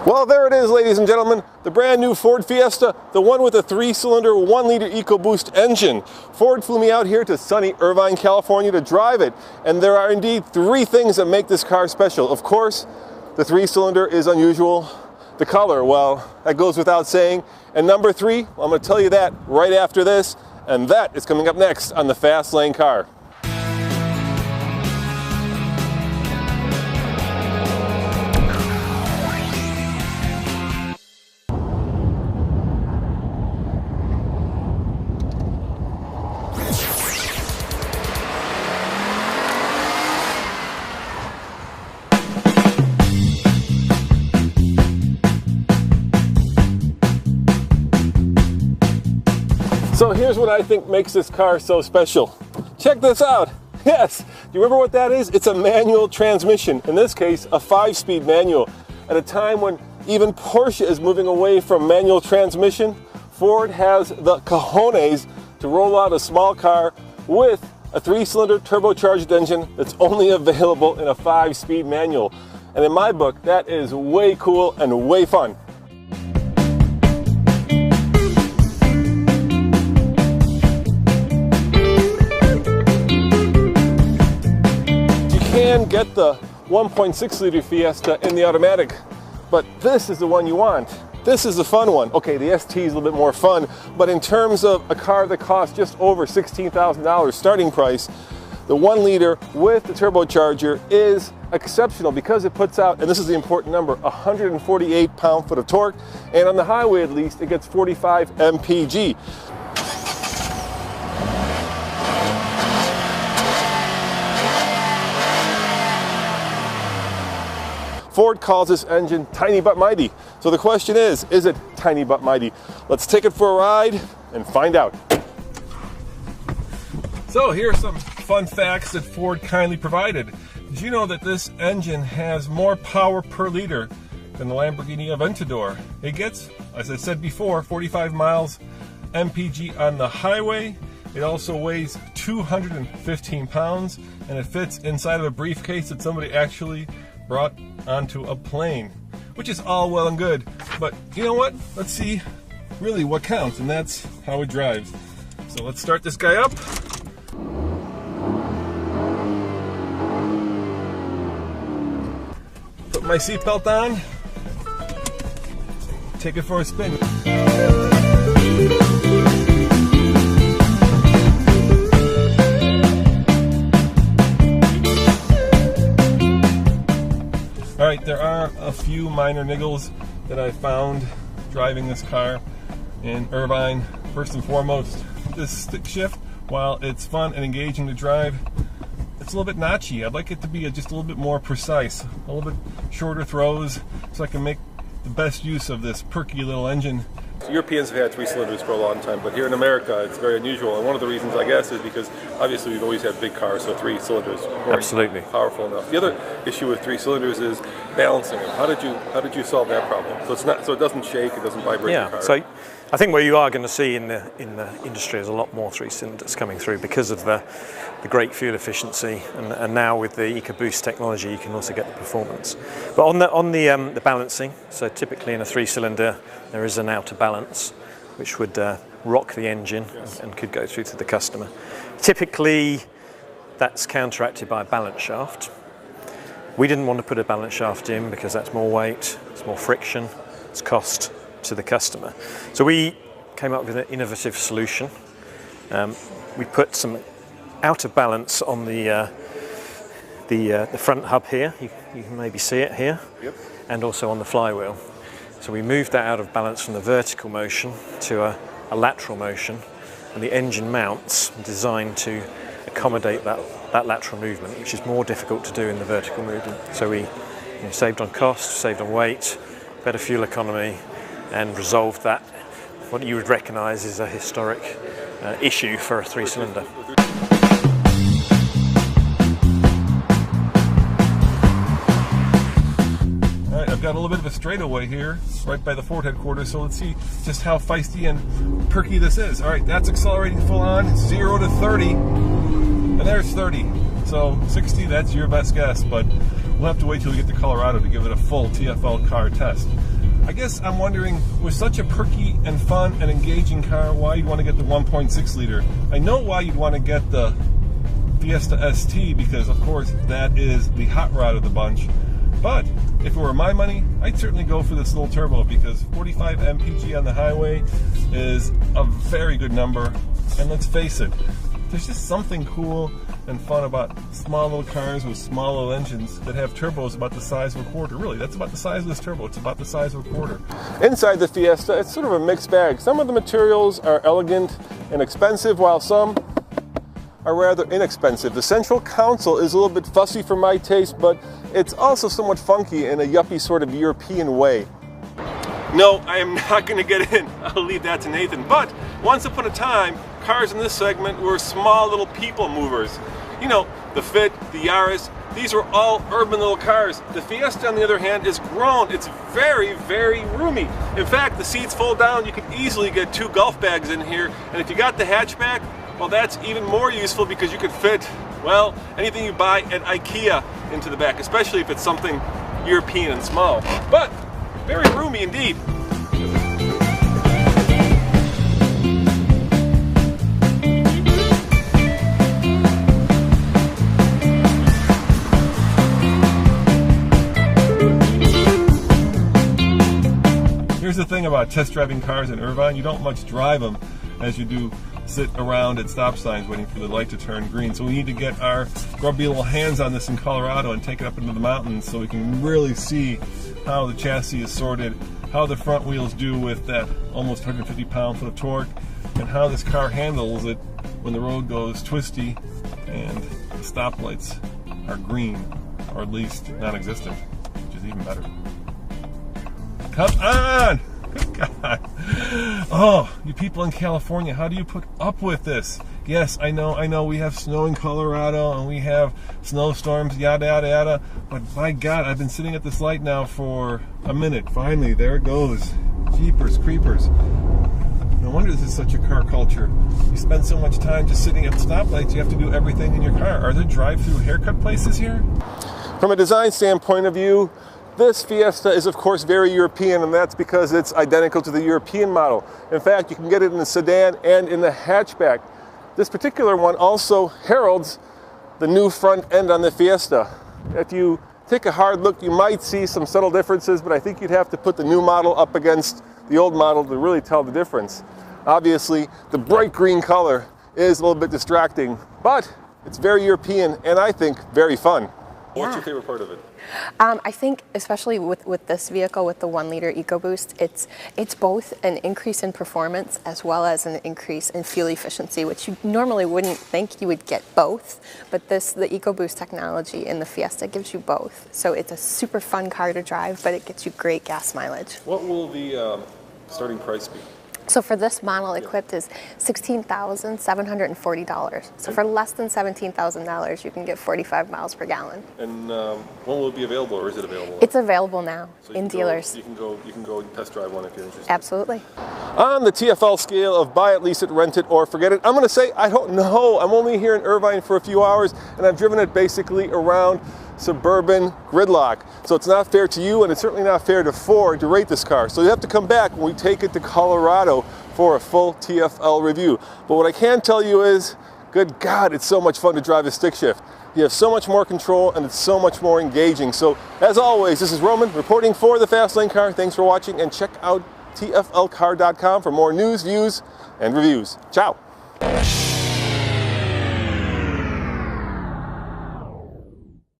Well, there it is, ladies and gentlemen, the brand new Ford Fiesta, the one with a 3-cylinder, 1-liter EcoBoost engine. Ford flew me out here to sunny Irvine, California to drive it, and there are indeed 3 things that make this car special. Of course, the 3-cylinder is unusual. The color, well, that goes without saying. And number 3, well, I'm going to tell you that right after this, and that is coming up next on the Fast Lane Car. So here's what I think makes this car so special. Check this out. Yes, do you remember what that is? It's a manual transmission. In this case, a 5-speed manual. At a time when even Porsche is moving away from manual transmission, Ford has the cojones to roll out a small car with a 3-cylinder turbocharged engine that's only available in a 5-speed manual. And in my book, that is way cool and way fun. Can get the 1.6 liter Fiesta in the automatic, but this is the one you want. This is the fun one. Okay, the ST is a little bit more fun, but in terms of a car that costs just over $16,000 starting price, the 1 liter with the turbocharger is exceptional because it puts out, and this is the important number, 148 pound-foot of torque, and on the highway at least it gets 45 MPG. Ford calls this engine tiny but mighty. So the question is it tiny but mighty? Let's take it for a ride and find out. So here are some fun facts that Ford kindly provided. Did you know that this engine has more power per liter than the Lamborghini Aventador? It gets, as I said before, 45 miles MPG on the highway. It also weighs 215 pounds and it fits inside of a briefcase that somebody actually brought onto a plane, which is all well and good, but you know what? Let's see really what counts, and that's how it drives. So let's start this guy up. Put my seatbelt on. Take it for a spin. Alright, there are a few minor niggles that I found driving this car in Irvine. First and foremost, this stick shift, while it's fun and engaging to drive, it's a little bit notchy. I'd like it to be just a little bit more precise, a little bit shorter throws so I can make the best use of this perky little engine. Europeans have had 3 cylinders for a long time, but here in America it's very unusual, and one of the reasons, I guess, is because obviously we've always had big cars, so 3 cylinders weren't absolutely powerful enough. The other issue with 3 cylinders is balancing them. How did you solve that problem? So it doesn't shake, it doesn't vibrate the car. So I think what you are going to see in the industry is a lot more 3 cylinders coming through because of the great fuel efficiency, and now with the EcoBoost technology you can also get the performance. But on the balancing, so typically in a 3-cylinder there is an outer balance which would rock the engine, yes, and could go through to the customer. Typically that's counteracted by a balance shaft. We didn't want to put a balance shaft in because that's more weight, it's more friction, it's cost to the customer. So we came up with an innovative solution. We put some outer balance on the front hub here. You can maybe see it here, yep, and also on the flywheel. So we moved that out of balance from the vertical motion to a lateral motion, and the engine mounts designed to accommodate that lateral movement, which is more difficult to do in the vertical movement. So we saved on cost, saved on weight, better fuel economy, and resolved that, what you would recognise is a historic issue for a 3-cylinder. Alright, I've got a little bit of a straightaway here, right by the Ford headquarters, so let's see just how feisty and perky this is. Alright, that's accelerating full on, 0 to 30, and there's 30. So 60, that's your best guess, but we'll have to wait till we get to Colorado to give it a full TFL car test. I guess I'm wondering, with such a perky and fun and engaging car, why you'd want to get the 1.6 liter. I know why you'd want to get the Fiesta ST, because of course that is the hot rod of the bunch. But if it were my money, I'd certainly go for this little turbo, because 45 MPG on the highway is a very good number. And let's face it, there's just something cool and fun about small little cars with small little engines that have turbos about the size of a quarter. Really, that's about the size of this turbo. It's about the size of a quarter. Inside the Fiesta, it's sort of a mixed bag. Some of the materials are elegant and expensive, while some are rather inexpensive. The central console is a little bit fussy for my taste, but it's also somewhat funky in a yuppie sort of European way. No, I am not going to get in. I'll leave that to Nathan. But once upon a time, cars in this segment were small little people movers. You know, the Fit, the Yaris, these were all urban little cars. The Fiesta, on the other hand, is grown. It's very, very roomy. In fact, the seats fold down. You can easily get 2 golf bags in here. And if you got the hatchback, well, that's even more useful, because you could fit, well, anything you buy at IKEA into the back, especially if it's something European and small. But very roomy indeed. Here's the thing about test driving cars in Irvine: you don't much drive them as you do sit around at stop signs waiting for the light to turn green. So we need to get our grubby little hands on this in Colorado and take it up into the mountains so we can really see how the chassis is sorted, how the front wheels do with that almost 150 pound-foot of torque, and how this car handles it when the road goes twisty and the stoplights are green, or at least non-existent, which is even better. Come on! Good God. Oh, you people in California, how do you put up with this? Yes, I know, we have snow in Colorado and we have snowstorms, yada, yada, yada. But by God, I've been sitting at this light now for a minute. Finally, there it goes. Jeepers creepers. No wonder this is such a car culture. You spend so much time just sitting at stoplights, you have to do everything in your car. Are there drive-through haircut places here? From a design standpoint of view, this Fiesta is of course very European, and that's because it's identical to the European model. In fact, you can get it in the sedan and in the hatchback. This particular one also heralds the new front end on the Fiesta. If you take a hard look, you might see some subtle differences, but I think you'd have to put the new model up against the old model to really tell the difference. Obviously, the bright green color is a little bit distracting, but it's very European and I think very fun. What's your favorite part of it? I think, especially with this vehicle, with the 1 liter EcoBoost, it's both an increase in performance as well as an increase in fuel efficiency, which you normally wouldn't think you would get both. But the EcoBoost technology in the Fiesta gives you both. So it's a super fun car to drive, but it gets you great gas mileage. What will the starting price be? So for this model, equipped is $16,740. So for less than $17,000, you can get 45 miles per gallon. And when will it be available, or is it available? It's available now in dealers. You can go test drive one if you're interested. Absolutely. On the TFL scale of buy it, lease it, rent it, or forget it, I'm going to say I don't know. I'm only here in Irvine for a few hours, and I've driven it basically around suburban gridlock. So it's not fair to you, and it's certainly not fair to Ford to rate this car. So you have to come back when we take it to Colorado for a full TFL review. But what I can tell you is, good God, it's so much fun to drive a stick shift. You have so much more control and it's so much more engaging. So as always, this is Roman reporting for the Fast Lane Car. Thanks for watching, and check out tflcar.com for more news, views, and reviews. Ciao.